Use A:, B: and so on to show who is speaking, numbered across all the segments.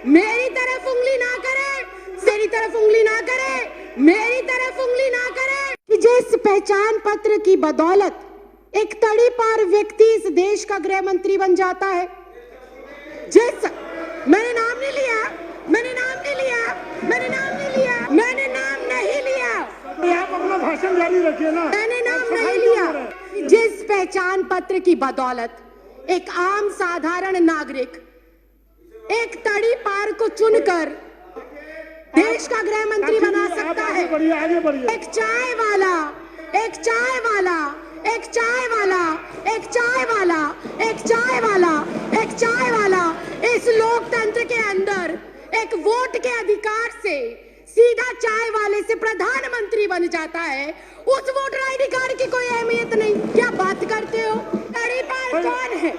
A: मेरी तरफ उंगली ना करे, तेरी तरफ उंगली ना करे, मेरी तरफ उंगली ना करे। कि जिस पहचान पत्र की बदौलत एक तड़ी पार व्यक्ति इस देश का गृह मंत्री बन जाता है, मैंने नाम नहीं लिया, मैंने नाम नहीं लिया, मैंने नाम नहीं लिया, मैंने नाम नहीं लिया।
B: आप अपना भाषण जारी रखिए ना।
A: मैंने नाम नहीं लिया। जिस पहचान पत्र की बदौलत एक आम साधारण नागरिक एक तड़ी पार को चुनकर देश का गृह मंत्री बना सकता है।
B: आगे बढ़िए।
A: एक चाय वाला, एक चाय वाला, एक चाय वाला, एक चाय वाला, एक चाय वाला, एक चाय वाला इस लोकतंत्र के अंदर एक वोट के अधिकार से सीधा चाय वाले से प्रधानमंत्री बन जाता है। उस वोटर आईडी कार्ड की कोई अहमियत नहीं। क्या बात करते हो? तड़ी पार कौन है?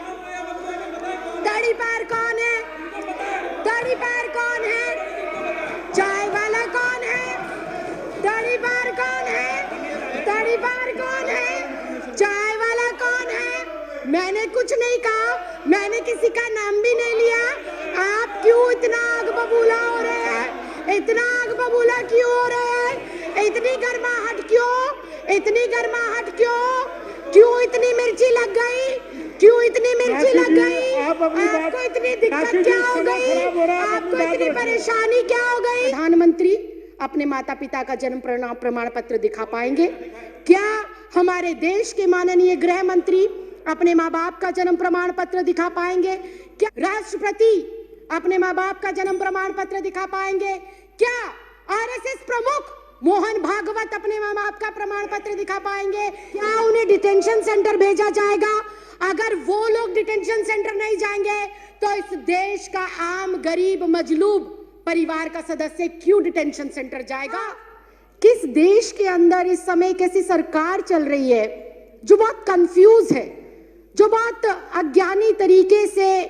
A: तड़ी पार कौन है? तड़ी पार कौन है? चाय वाला कौन है? तड़ी पार कौन है? तड़ी पार कौन है? चाय वाला कौन है? मैंने कुछ नहीं कहा, मैंने किसी का नाम भी नहीं लिया। आप क्यों इतना आग बबूला हो रहे हैं? इतना आग बबूला क्यों हो रहे हैं? इतनी गर्माहट क्यों? इतनी गर्माहट क्यों? क्यों इतनी मिर्ची लग गई? क्यों इतनी मिर्ची लग गई? आपको इतनी दिक्कत क्या हो गई? आपको इतनी परेशानी क्या हो गई? प्रधानमंत्री अपने माता पिता का जन्म प्रमाण पत्र दिखा पाएंगे क्या? हमारे देश के माननीय गृह मंत्री अपने माँ बाप का जन्म प्रमाण पत्र दिखा पाएंगे क्या? राष्ट्रपति अपने माँ बाप का जन्म प्रमाण पत्र दिखा पाएंगे क्या? आरएसएस प्रमुख मोहन भागवत अपने माँ बाप का प्रमाण पत्र दिखा पाएंगे क्या? उन्हें डिटेंशन सेंटर भेजा जाएगा? अगर वो लोग डिटेंशन सेंटर नहीं जाएंगे तो इस देश का आम गरीब मजलूब परिवार का सदस्य क्यों डिटेंशन सेंटर जाएगा? किस देश के अंदर इस समय कैसी सरकार चल रही है जो बहुत कंफ्यूज है, जो बहुत अज्ञानी तरीके से,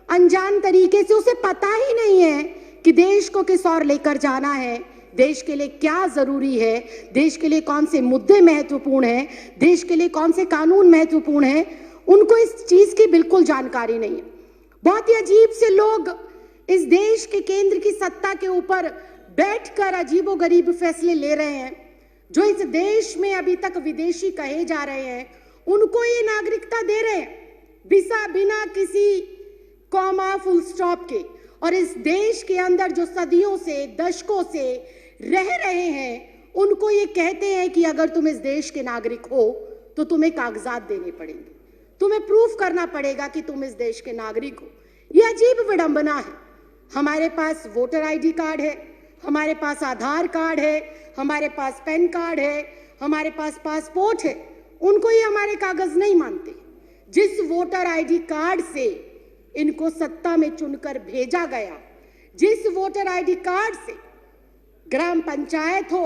A: अनजान तरीके से, उसे पता ही नहीं है कि देश को किस ओर लेकर जाना है, देश के लिए क्या जरूरी है, देश के लिए कौन से मुद्दे महत्वपूर्ण हैं, देश के लिए कौन से कानून महत्वपूर्ण हैं। उनको इस चीज की बिल्कुल जानकारी नहीं है। बहुत ही अजीब से लोग इस देश के केंद्र की सत्ता के ऊपर बैठकर अजीबोगरीब फैसले ले रहे हैं। जो इस देश में अभी तक विदेशी कहे जा रहे हैं उनको ये नागरिकता दे रहे हैं बिना किसी कॉमा फुल स्टॉप के। और इस देश के अंदर जो सदियों से, दशकों से रह रहे हैं उनको ये कहते हैं कि अगर तुम इस देश के नागरिक हो तो तुम्हें कागजात देने पड़ेंगे, तुम्हें प्रूफ करना पड़ेगा कि तुम इस देश के नागरिक हो। यह अजीब विडंबना है। हमारे पास वोटर आईडी कार्ड है, हमारे पास आधार कार्ड है, हमारे पास पैन कार्ड है, हमारे पास पासपोर्ट है, उनको ये हमारे कागज नहीं मानते। जिस वोटर आईडी कार्ड से इनको सत्ता में चुनकर भेजा गया, जिस वोटर आईडी कार्ड से ग्राम पंचायत हो,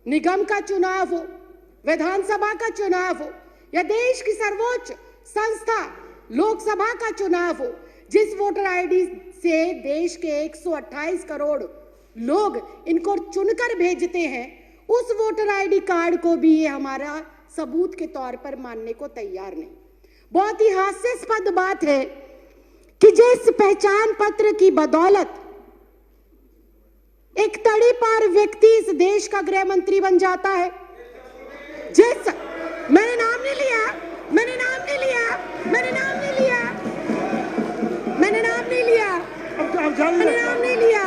A: निगम का चुनाव हो, विधानसभा का चुनाव हो या देश की सर्वोच्च संस्था लोकसभा का चुनाव हो, जिस वोटर आईडी से देश के 128 करोड़ लोग इनको चुनकर भेजते हैं, उस वोटर आईडी कार्ड को भी ये हमारा सबूत के तौर पर मानने को तैयार नहीं। बहुत ही हास्यास्पद बात है कि जिस पहचान पत्र की बदौलत एक तड़ी पार व्यक्ति इस देश का गृह मंत्री बन जाता है, मैंने नाम नहीं लिया, मैंने नाम नहीं लिया, मैंने नाम नहीं लिया, मैंने नाम नहीं लिया, मैंने नाम नहीं लिया।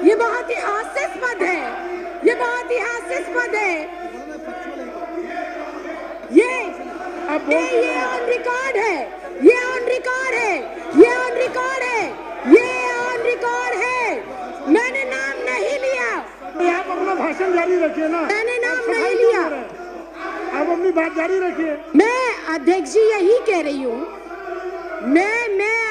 A: ये बहुत ही हास्यास्पद है, ये बहुत ही हास्यास्पद है। ये ऑन रिकॉर्ड है, ये ऑन रिकॉर्ड है, ये ऑन रिकॉर्ड है, ये ऑन रिकॉर्ड है। मैंने नाम नहीं लिया।
B: आप अपना भाषण जारी रखिए ना।
A: मैंने नाम नहीं लिया।
B: आप अपनी बात जारी रखिए।
A: मैं अध्यक्ष जी यही कह रही हूँ, मैं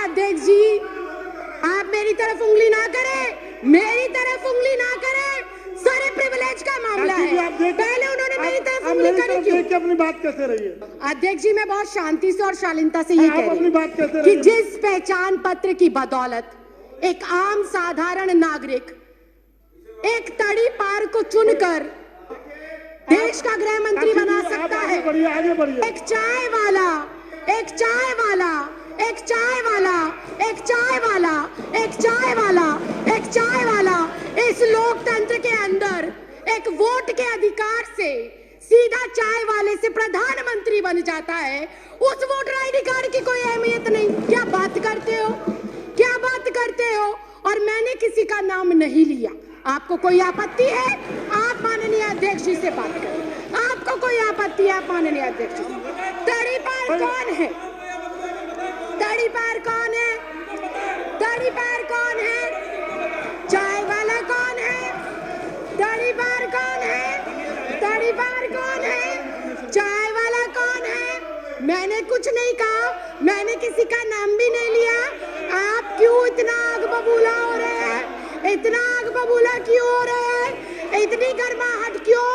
A: अध्यक्ष जी, आप मेरी तरफ उंगली ना करें, मेरी तरफ उंगली ना करें। सारे प्रिविलेज का मामला है। पहले उन्होंने मेरी तरफ उंगली करी क्यों?
B: अपनी बात कैसे रही है?
A: अध्यक्ष जी, मैं बहुत शांति से और शालीनता से ये कह रही हूँ कि जिस पहचान पत्र की बदौलत एक आम साधारण नागरिक एक तड़ी पार को चुनकर देश का गृह मंत्री बना सकता है।
B: आगे बढ़िए।
A: एक चाय वाला, एक चाय वाला, एक चाय वाला, एक चाय वाला, एक चाय वाला, एक चाय वाला इस लोकतंत्र के अंदर एक वोट के अधिकार से सीधा चाय वाले से प्रधानमंत्री बन जाता है, उस वोटर आईडी कार्ड की कोई अहमियत नहीं। क्या बात करते हो, क्या बात करते हो? और मैंने किसी का नाम नहीं लिया। आपको कोई आपत्ति है? आप माननीय अध्यक्ष जी से बात करें। आपको कोई आपत्ति है? आप माननीय अध्यक्ष जी से। तड़ीपार कौन है? तड़ीपार कौन है? तड़ीपार कौन है? चाय वाला कौन है? तड़ीपार कौन है? तड़ीपार कौन है? चाय वाला कौन है? मैंने कुछ नहीं कहा, मैंने किसी का नाम भी नहीं लिया। आप क्यों इतना आग बबूला हो रहे हैं? इतना आग बबूला क्यों हो रहे हैं? इतनी गर्माहट क्यों?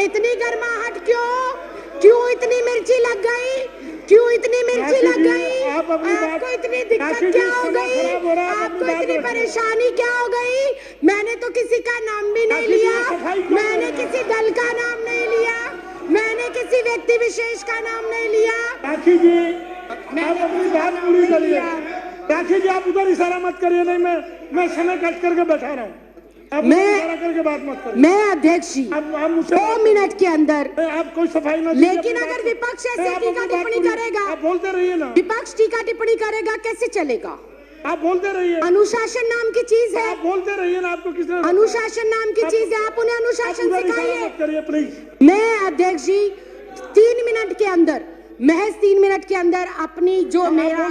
A: इतनी गर्माहट क्यों? क्यों इतनी मिर्ची लग गई? क्यों इतनी मिर्ची लग गई? आपको इतनी दिक्कत क्या हो गई? आपको इतनी परेशानी क्या हो गई? मैंने तो किसी का नाम भी नहीं लिया, मैंने किसी दल का नाम नहीं लिया, मैंने किसी व्यक्ति विशेष का नाम नहीं लिया।
B: राखी जी, आप अपनी बात पूरी करिए। राखी जी, आप उधर इशारा मत करिए। नहीं, मैं समय कट करके बैठा रहा हूँ। आप इशारा करके बात मत करिए।
A: मैं अध्यक्ष जी,
B: आप मुझसे
A: 2 मिनट के अंदर,
B: आप कोई सफाई ना।
A: लेकिन अगर विपक्ष ऐसे टीका टिप्पणी करेगा,
B: आप बोलते रहिए ना।
A: विपक्ष टीका टिप्पणी करेगा, कैसे चलेगा?
B: आप बोलते रहिए।
A: अनुशासन नाम की चीज है,
B: आप बोलते रहिए ना। आपको किसने?
A: अनुशासन नाम की चीज है, आप उन्हें अनुशासन सिखाइए।
B: करिए प्लीज।
A: मैं अध्यक्ष जी 3 मिनट के अंदर, महज 3 मिनट के अंदर अपनी जो मेरा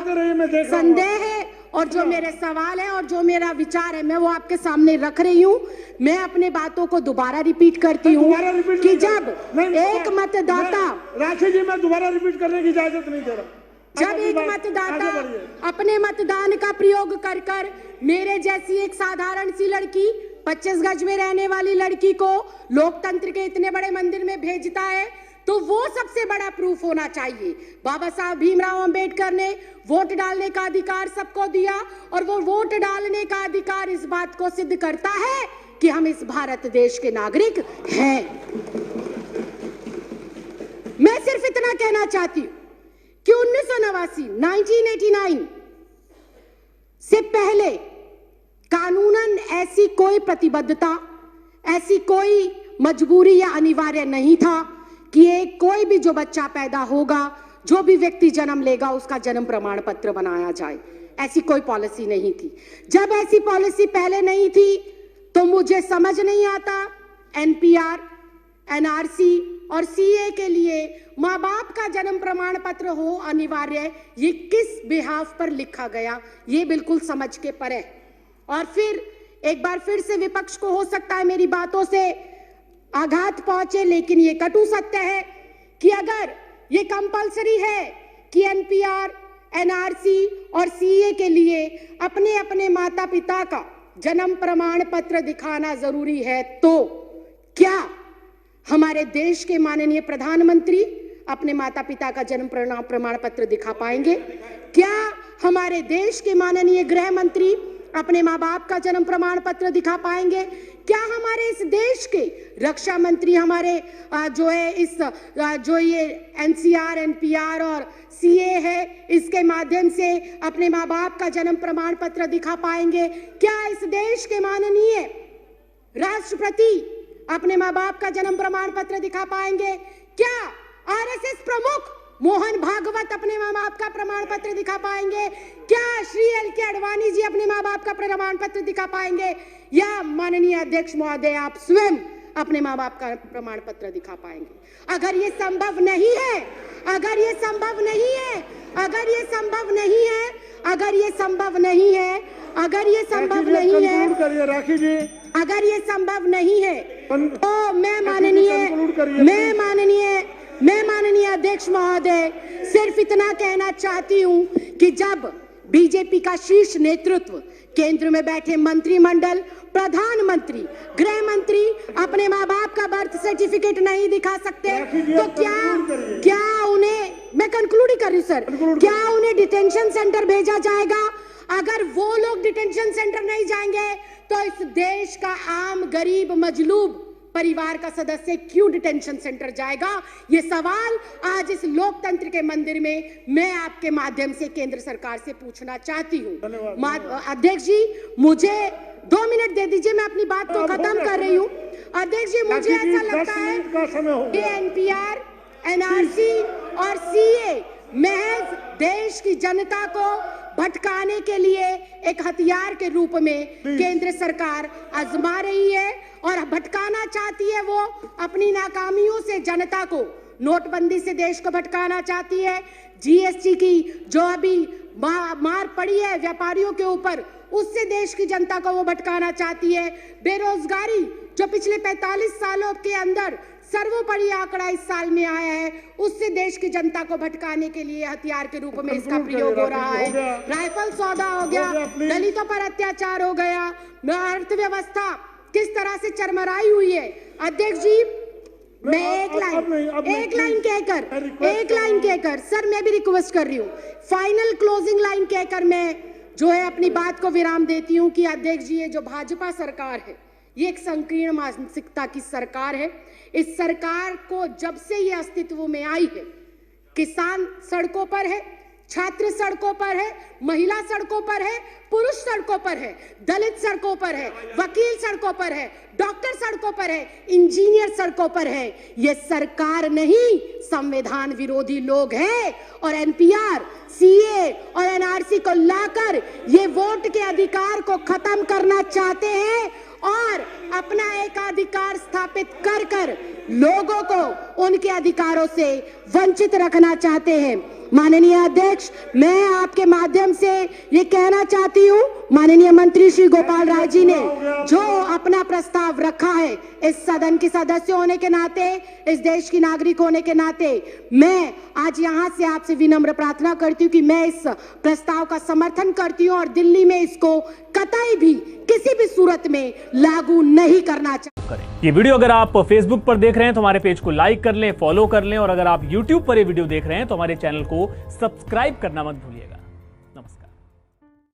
A: संदेह है और जो मेरे सवाल है और जो मेरा विचार है, मैं वो आपके सामने रख रही हूँ। मैं अपने बातों को दोबारा रिपीट करती हूँ कि जब एक मतदाता,
B: राखी जी, मैं दोबारा रिपीट करने की इजाजत नहीं दे रहा।
A: जब एक मतदाता अपने मतदान का प्रयोग कर कर मेरे जैसी एक साधारण सी लड़की, 25 गज में रहने वाली लड़की को लोकतंत्र के इतने बड़े मंदिर में भेजता है, तो वो सबसे बड़ा प्रूफ होना चाहिए। बाबा साहब भीमराव अंबेडकर ने वोट डालने का अधिकार सबको दिया, और वो वोट डालने का अधिकार इस बात को सिद्ध करता है कि हम इस भारत देश के नागरिक हैं। मैं सिर्फ इतना कहना चाहती हूं कि 1989 से पहले कानूनन ऐसी कोई प्रतिबद्धता, ऐसी कोई मजबूरी या अनिवार्य नहीं था कि एक कोई भी जो बच्चा पैदा होगा, जो भी व्यक्ति जन्म लेगा, उसका जन्म प्रमाण पत्र बनाया जाए। ऐसी कोई पॉलिसी नहीं थी। जब ऐसी पॉलिसी पहले नहीं थी तो मुझे समझ नहीं आता एनपीआर, एनआरसी और सीए के लिए माँ बाप का जन्म प्रमाण पत्र हो अनिवार्य, ये किस बिहाफ पर लिखा गया, ये बिल्कुल समझ के परे। और फिर एक बार फिर से विपक्ष को हो सकता है मेरी बातों से आघात पहुंचे, लेकिन ये कटु सत्य है कि अगर ये कंपलसरी है कि एनपीआर, एनआरसी और सीए के लिए अपने अपने माता पिता का जन्म प्रमाण पत्र दिखाना जरूरी है, तो क्या हमारे देश के माननीय प्रधानमंत्री अपने माता पिता का जन्म प्रमाण पत्र दिखा पाएंगे? क्या हमारे देश के माननीय गृह मंत्री अपने माँ बाप का जन्म प्रमाण पत्र दिखा पाएंगे? क्या हमारे इस देश के रक्षा मंत्री हमारे जो ये एनसीआर, एनपीआर और सीए है, इसके माध्यम से अपने माँ बाप का जन्म प्रमाण पत्र दिखा पाएंगे? क्या इस देश के माननीय राष्ट्रपति अपने माँ बाप का जन्म प्रमाण पत्र दिखा पाएंगे? क्या आरएसएस प्रमुख मोहन भागवत अपने माँ बाप का प्रमाण पत्र दिखा पाएंगे? क्या श्री एल.के. आडवाणी जी अपने माँ बाप का प्रमाण पत्र दिखा पाएंगे? या माननीय अध्यक्ष महोदय आप स्वयं अपने माँ बाप का प्रमाण पत्र दिखा पाएंगे? अगर ये संभव नहीं है, अगर ये संभव नहीं है, अगर ये संभव नहीं है, अगर ये संभव नहीं है, अगर ये संभव नहीं है,
B: राखी जी,
A: अगर ये संभव नहीं है, तो मैं माननीय अध्यक्ष महोदय सिर्फ इतना कहना चाहती हूं कि जब बीजेपी का शीर्ष नेतृत्व, केंद्र में बैठे मंत्रिमंडल, प्रधानमंत्री, गृह मंत्री अपने माँ बाप का बर्थ सर्टिफिकेट नहीं दिखा सकते, तो क्या उन्हें, मैं कंक्लूड ही कर रही हूँ सर, क्या उन्हें डिटेंशन सेंटर भेजा जाएगा? अगर वो लोग डिटेंशन सेंटर नहीं जाएंगे तो इस देश का आम गरीब मजलूब परिवार का सदस्य क्यों डिटेंशन सेंटर जाएगा? ये सवाल आज इस लोकतंत्र के मंदिर में मैं आपके माध्यम से केंद्र सरकार से पूछना चाहती हूँ। अध्यक्ष जी, मुझे 2 मिनट दे दीजिए, मैं अपनी बात को खत्म कर रही हूँ। अध्यक्ष जी, मुझे ऐसा लगता है कि एनपीआर, एनआरसी और सीए महज देश की जनता को भटकाने के लिए एक हथियार के रूप में केंद्र सरकार आजमा रही है और भटकाना चाहती है वो अपनी नाकामियों से जनता को। नोटबंदी से देश को भटकाना चाहती है, जीएसटी की जो अभी मार पड़ी है व्यापारियों के ऊपर, उससे देश की जनता को वो भटकाना चाहती है। बेरोजगारी जो पिछले 45 सालों के अंदर सर्वोपरि आंकड़ा इस साल में आया है, उससे देश की जनता को भटकाने के लिए हथियार के रूप में इसका प्रयोग हो रहा है। राइफल सौदा हो गया, दलितों पर अत्याचार हो गया, अर्थव्यवस्था किस तरह से चरमराई हुई है। अध्यक्ष जी, मैं एक लाइन कहकर सर मैं भी रिक्वेस्ट कर रही हूँ, फाइनल क्लोजिंग लाइन कहकर मैं जो है अपनी बात को विराम देती हूँ कि अध्यक्ष जी, ये जो भाजपा सरकार है ये एक संकीर्ण मानसिकता की सरकार है। इस सरकार को जब से ये अस्तित्व में आई है, किसान सड़कों पर है, छात्र सड़कों पर है, महिला सड़कों पर है, पुरुष सड़कों पर है, दलित सड़कों पर है, वकील सड़कों पर है, डॉक्टर सड़कों पर है, इंजीनियर सड़कों पर है। ये सरकार नहीं, संविधान विरोधी लोग हैं और एनपीआर, सीए और एनआरसी को लाकर ये वोट के अधिकार को खत्म करना चाहते हैं और अपना एकाधिकार स्थापित कर कर लोगों को उनके अधिकारों से वंचित रखना चाहते हैं। माननीय अध्यक्ष, मैं आपके माध्यम से ये कहना चाहती हूँ, माननीय मंत्री श्री गोपाल राय जी ने जो अपना प्रस्ताव रखा है, इस सदन के सदस्य होने के नाते, इस देश की नागरिक होने के नाते, मैं आज यहाँ से आपसे विनम्र प्रार्थना करती हूँ कि मैं इस प्रस्ताव का समर्थन करती हूँ और दिल्ली में इसको कतई भी किसी भी सूरत में लागू नहीं करना चाहिए।
C: ये वीडियो अगर आप फेसबुक पर देख रहे हैं तो हमारे पेज को लाइक कर लें, फॉलो कर लें और अगर आप यूट्यूब पर ये वीडियो देख रहे हैं तो हमारे चैनल को सब्सक्राइब करना मत भूलिएगा।